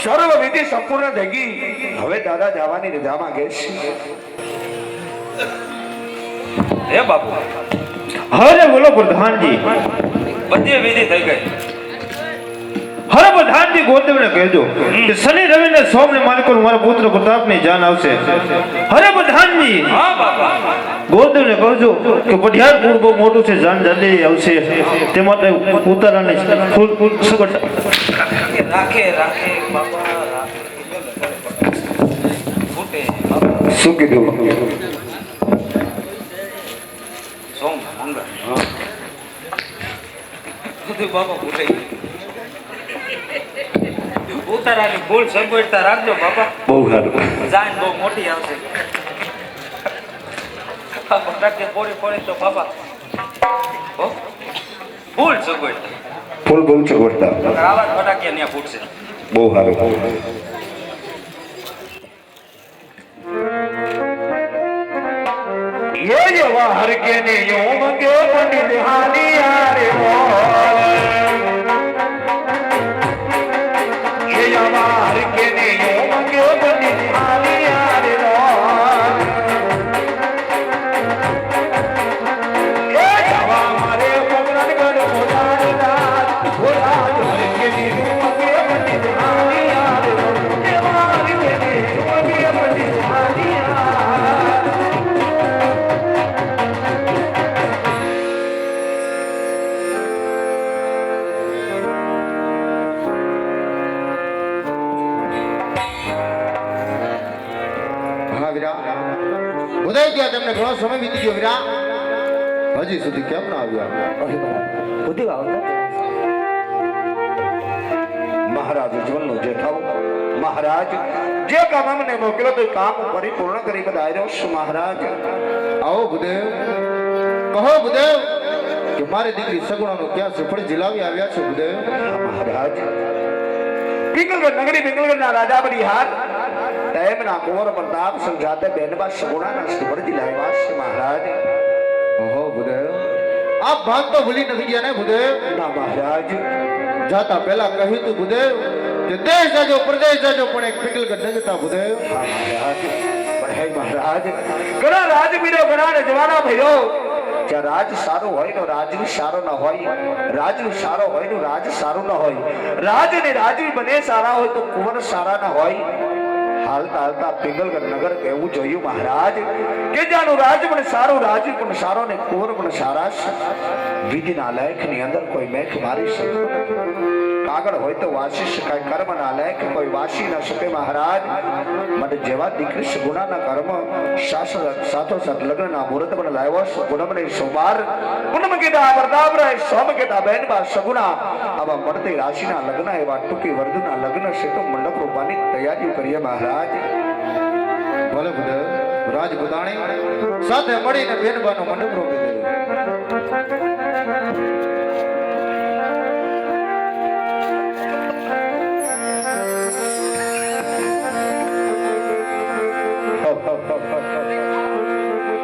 સર્વ વિધિ સંપૂર્ણ થઈ ગઈ. હવે દાદા જવાની રજા માંગે છે. હે બાપુ, હવે બોલો પ્રધાનજી. બધી વિધિ થઈ ગઈ. હરે પ્રધાનજી ગોતમને કહેજો કે શનિ રવિ ને સોમ ને માલિકો મારા પુત્ર પ્રતાપ ની જાન આવશે. હરે પ્રધાનજી. હા બાપા. ગોતમને કહેજો કે પઢિયાર બહુ મોટું છે, જાન જલ્દી આવશે. તે માટે ઉતારાને ફૂલ સુગટ રાખે રાખે બાપા રાખે. ફૂટે શું કીધું? સોમ મંગળ બધું બાપા ફૂટે. ઉતારાની ફૂલ સંભળતા રાખજો બાપા. બહુ સારું. જાન બહુ મોટી આવશે. ફટાકે પોડી પોડી તો બાપા ફૂલ સંભળતા. ફૂલ બોલ છો ગોળતા. આવા ફટાકે ત્યાં ફૂટશે. બહુ સારું. ये जवाहर के ने यूं मंगे पंडित हाली यारे ये जवाहर के ने यूं मंगे पंडित हाली यारे ये जवा मारे पगरन गण भोलानाथ के ने यूं मंगे पंडित हाली यारे जवाहर के ने यूं मंगे पंडित हाली ઉદય ગયા તમને ઘણો સમય વીતી ગયો વીરા, હજી સુધી કેમ ના આવ્યા? મહારાજ જીવનનો જે થાવ મહારાજ જે કામ અમને મોકલ્યો તો કામ પરિપૂર્ણ કરી બધાયો છું મહારાજ. આવો ભૂદેવ, કહો ભૂદેવ કે મારી દીકરી સગુણાનો ક્યાં સફળ જીલાવી આવ્યા છે ભૂદેવ? મહારાજ પિંગલગઢ નગરી પિંગલગઢના રાજા બલિહાર તેમના કુંવર પ્રતાપ સમજાતે બેનબા સગુણાના સુપર દિલાવ્યા છે મહારાજ. ઓહો ભૂદેવ, આપ ભાગ તો ભૂલી નથી ગયા ને ભૂદેવ? ના મહારાજ. જાતા પહેલા કહ્યું તું ભૂદેવ કે દેશ જાજો પ્રદેશ જાજો પણ એક પિંગલગઢ ન જતા ભૂદેવ. હા મહારાજ. પણ હે મહારાજ ઘણા રાજવીરો ઘણા જવાના ભયો જ્યાં રાજ સારો હોય તો રાજવી સારો ન હોય, રાજવી સારો હોય તો રાજ સારું ન હોય, રાજ અને રાજવી બને સારા હોય તો કુંવર સારા ન હોય. હાલતા હાલતા પિંગલગઢ નગર કહેવું જોયું મહારાજ કે જ્યાંનું રાજ પણ સારું, રાજવી પણ સારો ને કુંવર પણ સારા છે. વિધિના લેખની અંદર કોઈ મેખ મારી શકતો નથી. આગળ હોય તો વાસી શકાય કર્મ ના લે કે કોઈ વાસી ન શકે મહારાજ માટે જેવા દીકરી સગુણાના કર્મ સાથોસાથ લગ્નના મુહૂર્ત પણ લાવ્યો પૂનમને સોમવાર પૂનમ કીધા પ્રતાપ રહે સોમ કીધા બેન બા સગુણા આવા મળતી રાશિના લગ્ન એવા ટૂંકી વર્ધના લગ્ન છે તો મંડપ રૂપાની તૈયારીઓ કરીએ મહારાજ ભલે ભલે રાજપૂતાણી સાથે મળીને બેનબાનો મંડપ રોપી દે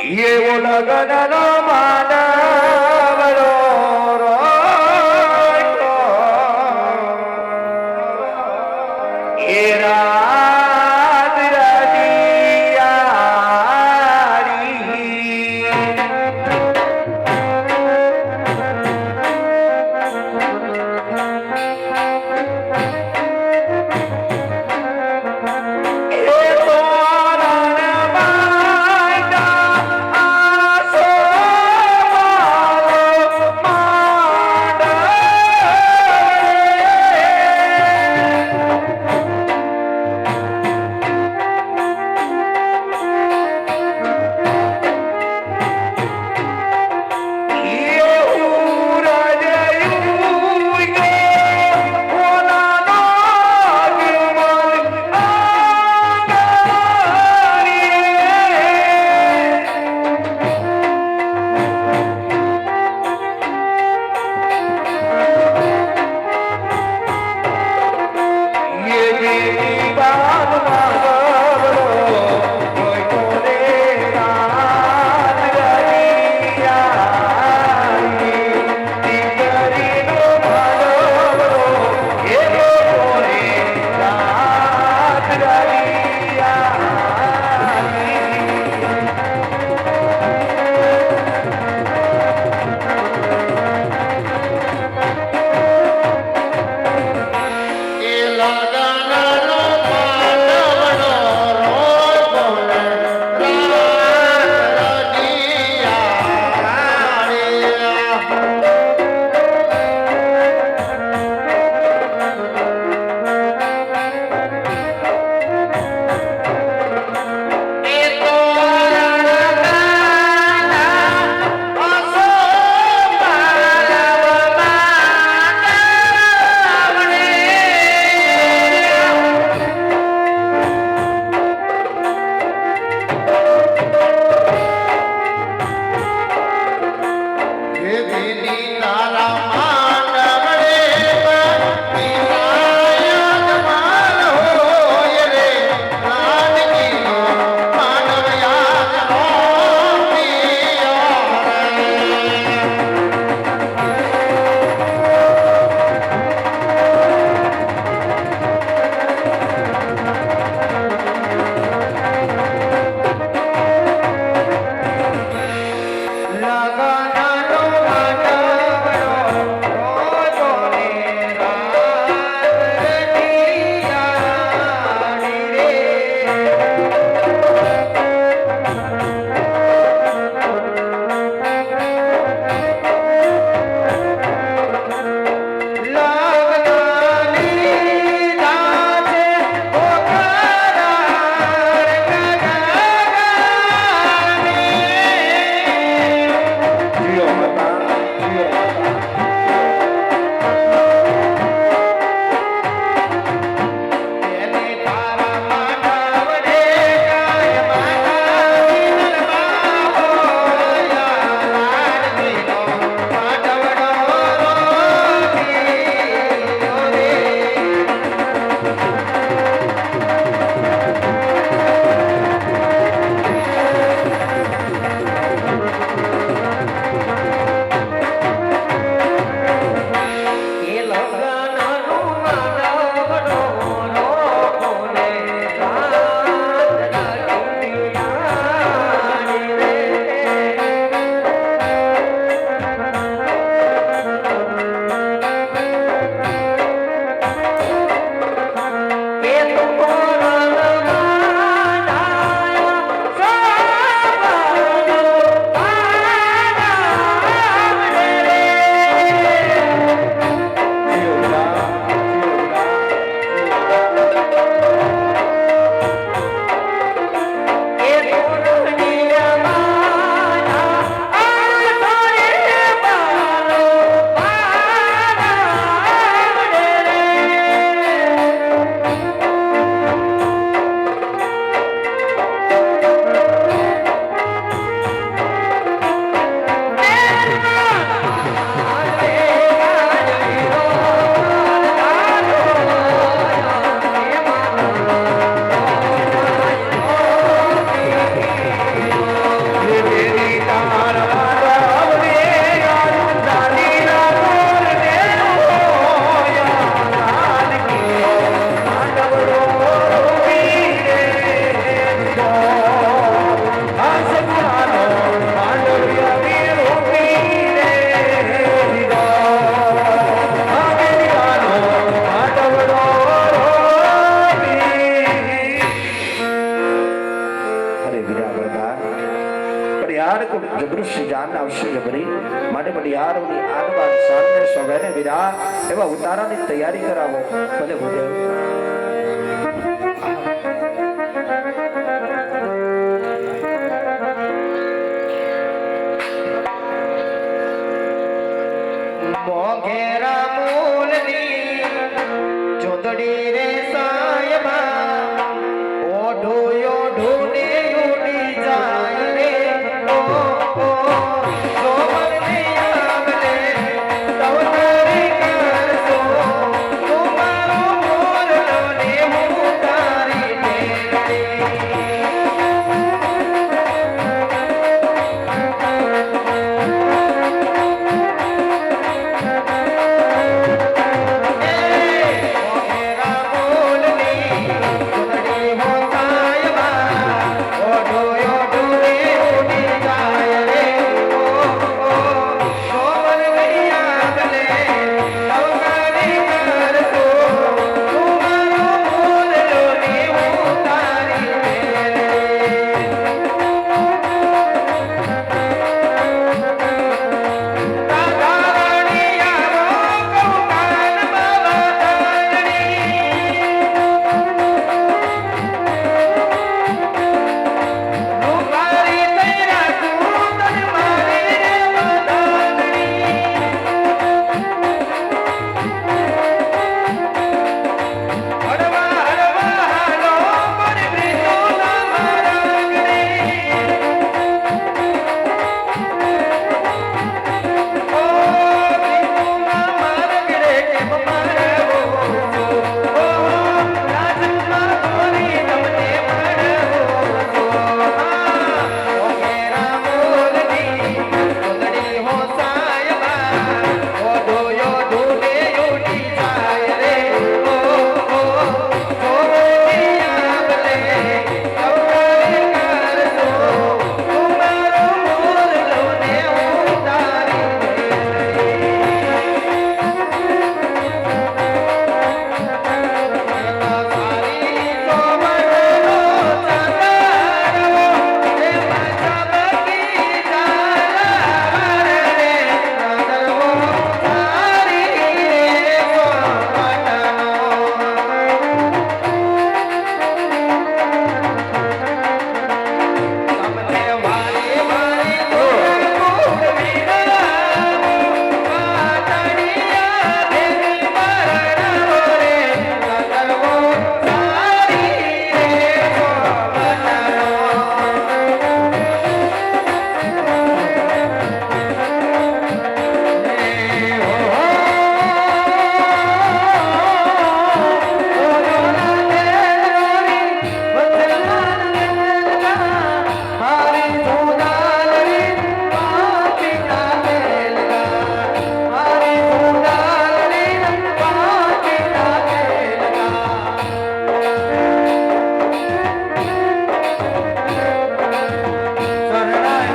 એવો લગનનો માનવરો રોયો એ રાત રજિયારી એ તો એવા ઉતારાની તૈયારી કરાવો. ભલે ભૂદેવ. મોઘેરા મૂલની ચૂંદડી રે